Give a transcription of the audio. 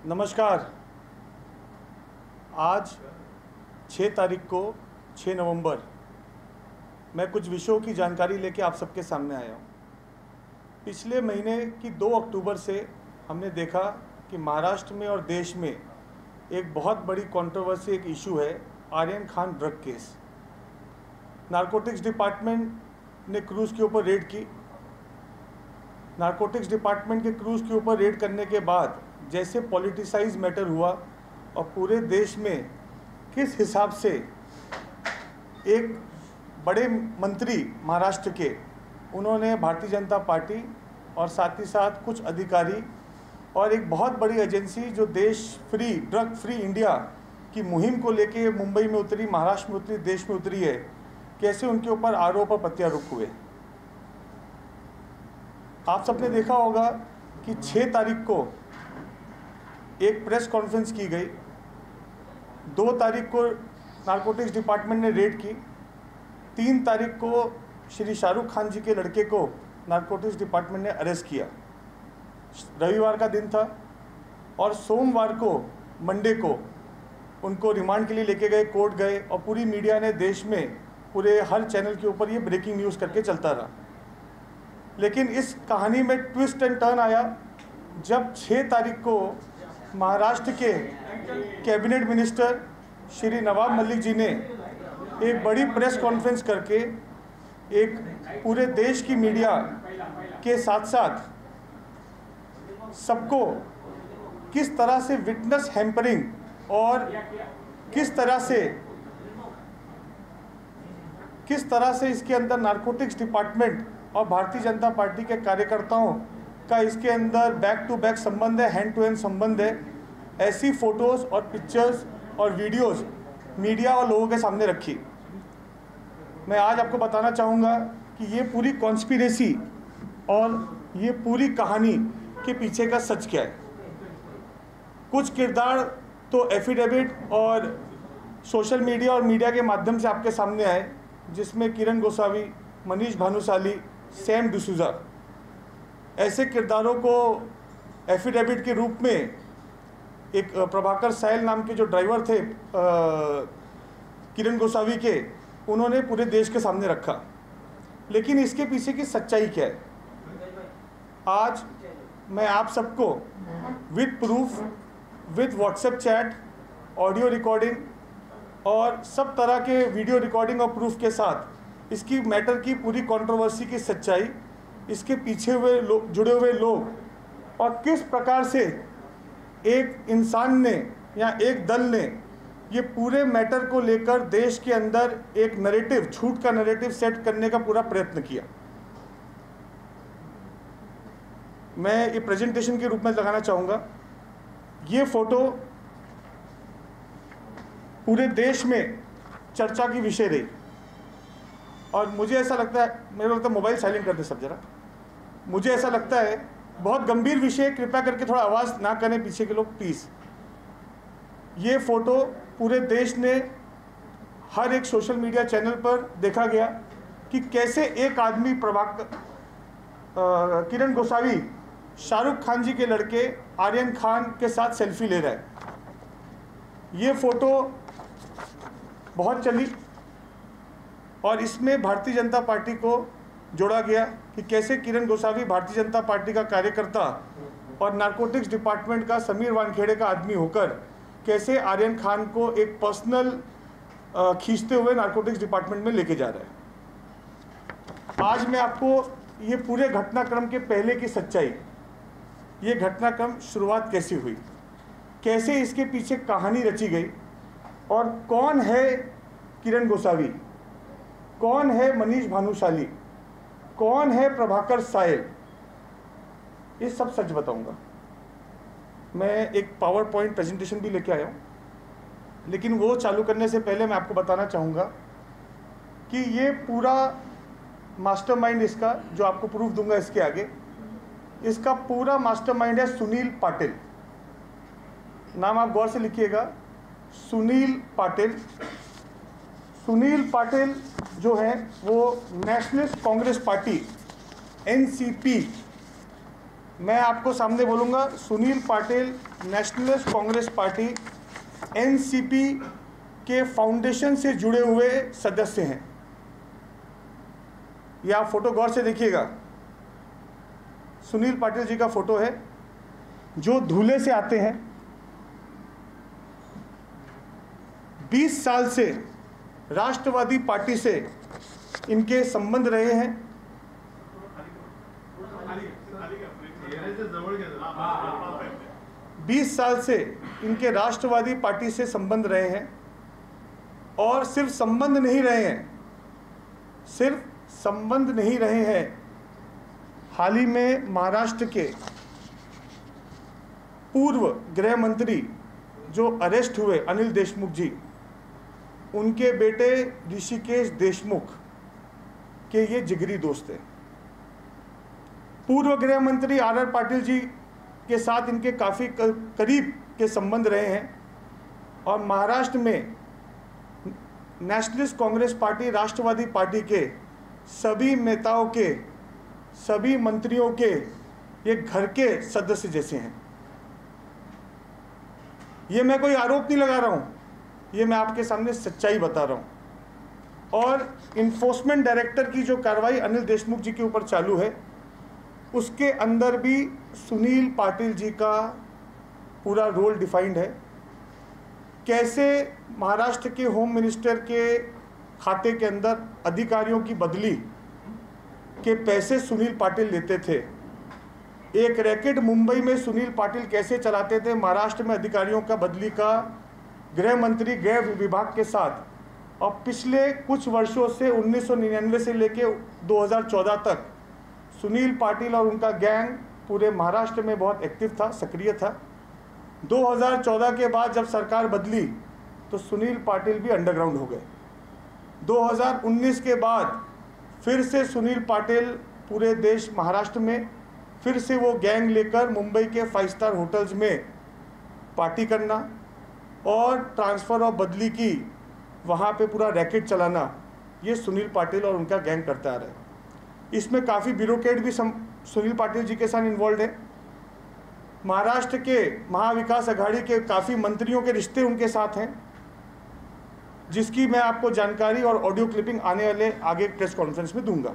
नमस्कार। आज 6 तारीख को 6 नवंबर मैं कुछ विषयों की जानकारी लेके आप सबके सामने आया हूँ। पिछले महीने की 2 अक्टूबर से हमने देखा कि महाराष्ट्र में और देश में एक बहुत बड़ी कंट्रोवर्सी, एक इशू है Aryan Khan drug case. Narcotics department ने क्रूज़ के ऊपर रेड की। नारकोटिक्स डिपार्टमेंट के क्रूज़ के ऊपर रेड करने के बाद जैसे पॉलिटिसाइज मैटर हुआ और पूरे देश में किस हिसाब से एक बड़े मंत्री महाराष्ट्र के, उन्होंने भारतीय जनता पार्टी और साथ ही साथ कुछ अधिकारी और एक बहुत बड़ी एजेंसी जो देश फ्री, ड्रग फ्री इंडिया की मुहिम को लेके मुंबई में उतरी, महाराष्ट्र में उतरी, देश में उतरी है, कैसे उनके ऊपर आरोप और प्रत्यारोप हुए। आप सबने देखा होगा कि 6 तारीख को एक प्रेस कॉन्फ्रेंस की गई। 2 तारीख को नारकोटिक्स डिपार्टमेंट ने रेड की। 3 तारीख को श्री शाहरुख खान जी के लड़के को नारकोटिक्स डिपार्टमेंट ने अरेस्ट किया। रविवार का दिन था और सोमवार को, मंडे को उनको रिमांड के लिए लेके गए, कोर्ट गए और पूरी मीडिया ने, देश में पूरे हर चैनल के ऊपर ये ब्रेकिंग न्यूज़ करके चलता रहा। लेकिन इस कहानी में ट्विस्ट एंड टर्न आया जब 6 तारीख को महाराष्ट्र के कैबिनेट मिनिस्टर श्री नवाब मलिक जी ने एक बड़ी प्रेस कॉन्फ्रेंस करके एक पूरे देश की मीडिया के साथ साथ सबको किस तरह से विटनेस हैम्परिंग और किस तरह से इसके अंदर नारकोटिक्स डिपार्टमेंट और भारतीय जनता पार्टी के कार्यकर्ताओं का इसके अंदर बैक टू बैक संबंध है, हैंड टू हैंड संबंध है, ऐसी फोटोज़ और पिक्चर्स और वीडियोस मीडिया और लोगों के सामने रखी। मैं आज आपको बताना चाहूँगा कि ये पूरी कॉन्स्पिरेसी और ये पूरी कहानी के पीछे का सच क्या है। कुछ किरदार तो एफिडेविट और सोशल मीडिया और मीडिया के माध्यम से आपके सामने आए, जिसमें किरण गोसावी, मनीष भानुशाली, सैम डिसूजा, ऐसे किरदारों को एफिडेविट के रूप में एक प्रभाकर सायल नाम के जो ड्राइवर थे किरण गोसावी के, उन्होंने पूरे देश के सामने रखा। लेकिन इसके पीछे की सच्चाई क्या है, आज मैं आप सबको with proof, with WhatsApp chat, audio recording और सब तरह के वीडियो रिकॉर्डिंग और प्रूफ के साथ इसकी मैटर की पूरी कंट्रोवर्सी की सच्चाई, इसके पीछे हुए लोग, जुड़े हुए लोग और किस प्रकार से एक इंसान ने या एक दल ने ये पूरे मैटर को लेकर देश के अंदर एक नैरेटिव, झूठ का नैरेटिव सेट करने का पूरा प्रयत्न किया। मैं ये प्रेजेंटेशन के रूप में लगाना चाहूँगा। ये फोटो पूरे देश में चर्चा की विषय रही और मुझे ऐसा लगता है, मेरे लगता है मोबाइल साइलेंट कर दे सब जरा, मुझे ऐसा लगता है बहुत गंभीर विषय, कृपया करके थोड़ा आवाज़ ना करें पीछे के लोग प्लीज़। ये फ़ोटो पूरे देश ने, हर एक सोशल मीडिया चैनल पर देखा गया कि कैसे एक आदमी किरण गोसावी शाहरुख खान जी के लड़के आर्यन खान के साथ सेल्फी ले रहा है। ये फ़ोटो बहुत चली और इसमें भारतीय जनता पार्टी को जोड़ा गया कि कैसे किरण गोसावी भारतीय जनता पार्टी का कार्यकर्ता और नारकोटिक्स डिपार्टमेंट का समीर वानखेड़े का आदमी होकर कैसे आर्यन खान को एक पर्सनल खींचते हुए नारकोटिक्स डिपार्टमेंट में लेके जा रहा है। आज मैं आपको ये पूरे घटनाक्रम के पहले की सच्चाई, ये घटनाक्रम शुरुआत कैसी हुई, कैसे इसके पीछे कहानी रची गई और कौन है किरण गोसावी, कौन है मनीष भानुशाली, कौन है प्रभाकर सायल, ये सब सच बताऊंगा। मैं एक पावर पॉइंट प्रेजेंटेशन भी लेके आया हूँ, लेकिन वो चालू करने से पहले मैं आपको बताना चाहूँगा कि ये पूरा मास्टरमाइंड, इसका जो आपको प्रूफ दूंगा इसके आगे, इसका पूरा मास्टरमाइंड है सुनील पाटिल। नाम आप गौर से लिखिएगा, सुनील पाटिल। सुनील पाटिल जो है वो नेशनलिस्ट कांग्रेस पार्टी, एनसीपी मैं आपको सामने बोलूँगा, Sunil Patil nationalist Congress party NCP के फाउंडेशन से जुड़े हुए सदस्य हैं। ये आप फोटो गौर से देखिएगा, सुनील पाटिल जी का फोटो है, जो धूले से आते हैं। 20 साल से राष्ट्रवादी पार्टी से इनके संबंध रहे हैं। 20 साल से इनके राष्ट्रवादी पार्टी से संबंध रहे हैं, और सिर्फ संबंध नहीं रहे हैं, हाल ही में महाराष्ट्र के पूर्व गृह मंत्री जो अरेस्ट हुए अनिल देशमुख जी, उनके बेटे ऋषिकेश देशमुख के ये जिगरी दोस्त हैं। पूर्व गृह मंत्री आर पाटिल जी के साथ इनके काफ़ी करीब के संबंध रहे हैं, और महाराष्ट्र में नेशनलिस्ट कांग्रेस पार्टी, राष्ट्रवादी पार्टी के सभी नेताओं के, सभी मंत्रियों के ये घर के सदस्य जैसे हैं। ये मैं कोई आरोप नहीं लगा रहा हूँ, ये मैं आपके सामने सच्चाई बता रहा हूँ। और इन्फोर्समेंट डायरेक्टर की जो कार्रवाई अनिल देशमुख जी के ऊपर चालू है, उसके अंदर भी सुनील पाटिल जी का पूरा रोल डिफाइंड है। कैसे महाराष्ट्र के होम मिनिस्टर के खाते के अंदर अधिकारियों की बदली के पैसे सुनील पाटिल लेते थे, एक रैकेट मुंबई में सुनील पाटिल कैसे चलाते थे महाराष्ट्र में अधिकारियों का बदली का गृह मंत्री गृह विभाग के साथ, और पिछले कुछ वर्षों से 1999 से लेकर 2014 तक सुनील पाटिल और उनका गैंग पूरे महाराष्ट्र में बहुत एक्टिव था, सक्रिय था। 2014 के बाद जब सरकार बदली तो सुनील पाटिल भी अंडरग्राउंड हो गए। 2019 के बाद फिर से सुनील पाटिल पूरे देश महाराष्ट्र में फिर से वो गैंग लेकर मुंबई के 5 स्टार होटल्स में पार्टी करना और ट्रांसफ़र और बदली की वहाँ पे पूरा रैकेट चलाना, ये सुनील पाटिल और उनका गैंग करता आ रहा है। इसमें काफ़ी ब्यूरोक्रेट भी सुनील पाटिल जी के साथ इन्वॉल्व है। महाराष्ट्र के महाविकास अघाड़ी के काफ़ी मंत्रियों के रिश्ते उनके साथ हैं, जिसकी मैं आपको जानकारी और ऑडियो क्लिपिंग आने वाले आगे प्रेस कॉन्फ्रेंस में दूंगा।